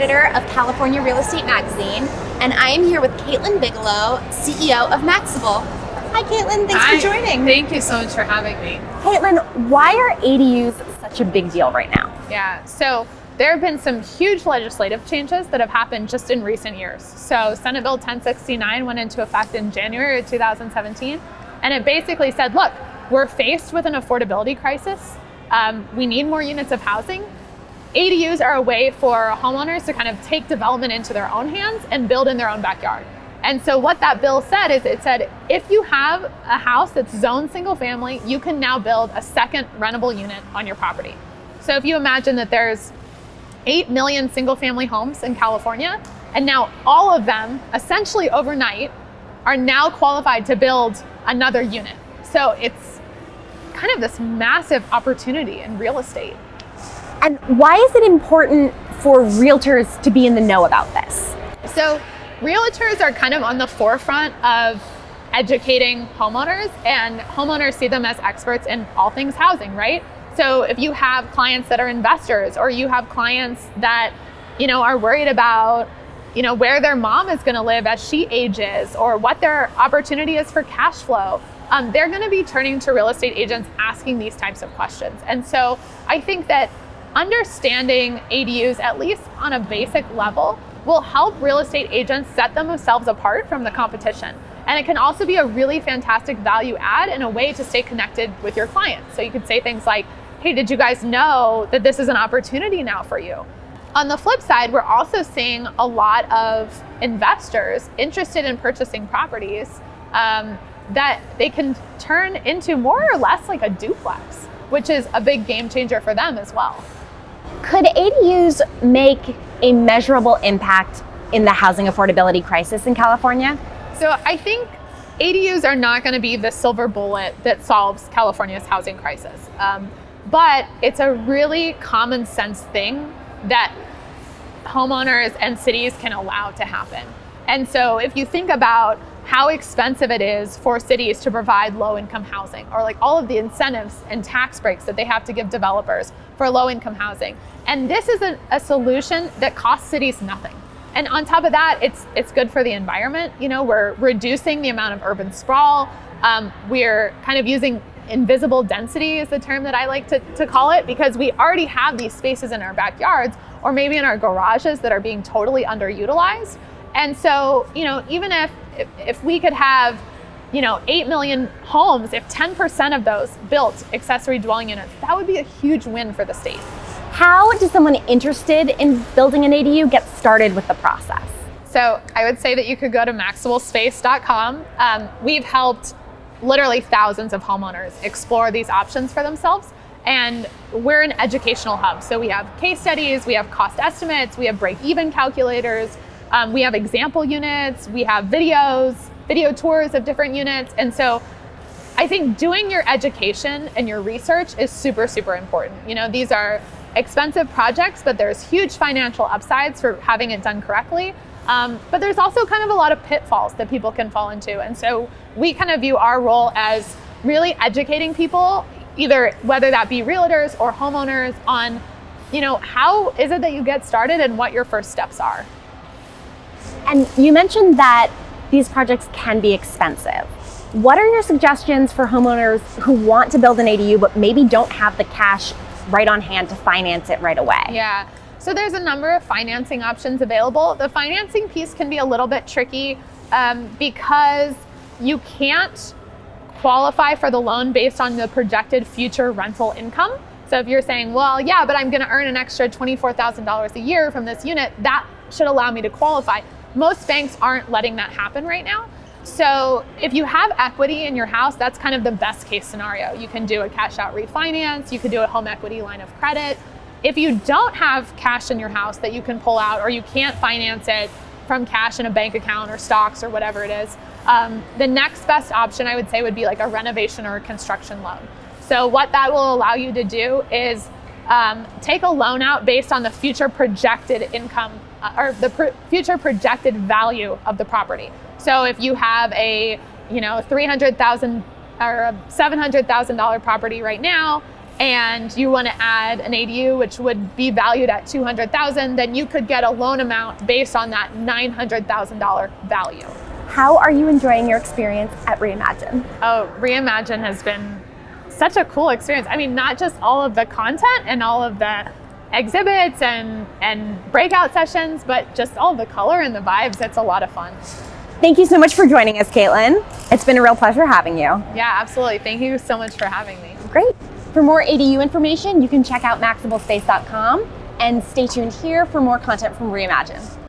editor of California Real Estate Magazine, and I am here with Caitlin Bigelow, CEO of Maxable. Hi Caitlin, thanks for joining. Thank you so much for having me. Caitlin, why are ADUs such a big deal right now? Yeah, so there have been some huge legislative changes that have happened just in recent years. So Senate Bill 1069 went into effect in January of 2017, and it basically said, look, we're faced with an affordability crisis. We need more units of housing. ADUs are a way for homeowners to kind of take development into their own hands and build in their own backyard. And so what that bill said is it said, if you have a house that's zoned single family, you can now build a second rentable unit on your property. So if you imagine that there's 8 million single family homes in California, and now all of them essentially overnight are now qualified to build another unit. So it's kind of this massive opportunity in real estate. And why is it important for realtors to be in the know about this? So realtors are kind of on the forefront of educating homeowners, and homeowners see them as experts in all things housing, right? So if you have clients that are investors, or you have clients that, are worried about, where their mom is going to live as she ages, or what their opportunity is for cash flow, they're going to be turning to real estate agents asking these types of questions. And so I think that understanding ADUs, at least on a basic level, will help real estate agents set themselves apart from the competition. And it can also be a really fantastic value add and a way to stay connected with your clients. So you could say things like, hey, did you guys know that this is an opportunity now for you? On the flip side, we're also seeing a lot of investors interested in purchasing properties that they can turn into more or less like a duplex, which is a big game changer for them as well. Could ADUs make a measurable impact in the housing affordability crisis in California? So I think ADUs are not going to be the silver bullet that solves California's housing crisis. But it's a really common sense thing that homeowners and cities can allow to happen. And so if you think about how expensive it is for cities to provide low-income housing, or like all of the incentives and tax breaks that they have to give developers for low-income housing. And this is a solution that costs cities nothing. And on top of that, it's good for the environment. We're reducing the amount of urban sprawl. We're kind of using invisible density is the term that I like to call it, because we already have these spaces in our backyards, or maybe in our garages, that are being totally underutilized. And so, even if we could have, 8 million homes, if 10% of those built accessory dwelling units, that would be a huge win for the state. How does someone interested in building an ADU get started with the process? So I would say that you could go to maxablespace.com. We've helped literally thousands of homeowners explore these options for themselves. And we're an educational hub. So we have case studies, we have cost estimates, we have break-even calculators, we have example units, we have video tours of different units. And so I think doing your education and your research is super, super important. These are expensive projects, but there's huge financial upsides for having it done correctly. But there's also kind of a lot of pitfalls that people can fall into. And so we kind of view our role as really educating people, either whether that be realtors or homeowners, on, how is it that you get started and what your first steps are. And you mentioned that these projects can be expensive. What are your suggestions for homeowners who want to build an ADU but maybe don't have the cash right on hand to finance it right away? Yeah, so there's a number of financing options available. The financing piece can be a little bit tricky because you can't qualify for the loan based on the projected future rental income. So if you're saying, well, yeah, but I'm going to earn an extra $24,000 a year from this unit, that should allow me to qualify. Most banks aren't letting that happen right now. So if you have equity in your house, that's kind of the best case scenario. You can do a cash out refinance, you could do a home equity line of credit. If you don't have cash in your house that you can pull out, or you can't finance it from cash in a bank account or stocks or whatever it is, the next best option I would say would be like a renovation or a construction loan. So what that will allow you to do is take a loan out based on the future projected income or the future projected value of the property. So if you have a $300,000 or a $700,000 property right now, and you want to add an ADU, which would be valued at $200,000, then you could get a loan amount based on that $900,000 value. How are you enjoying your experience at REimagine? Oh, REimagine has been such a cool experience. I mean, not just all of the content and all of the exhibits and breakout sessions, but just all the color and the vibes. It's a lot of fun. Thank you so much for joining us, Caitlin. It's been a real pleasure having you. Yeah, absolutely. Thank you so much for having me. Great. For more ADU information, you can check out MaxableSpace.com and stay tuned here for more content from REimagine.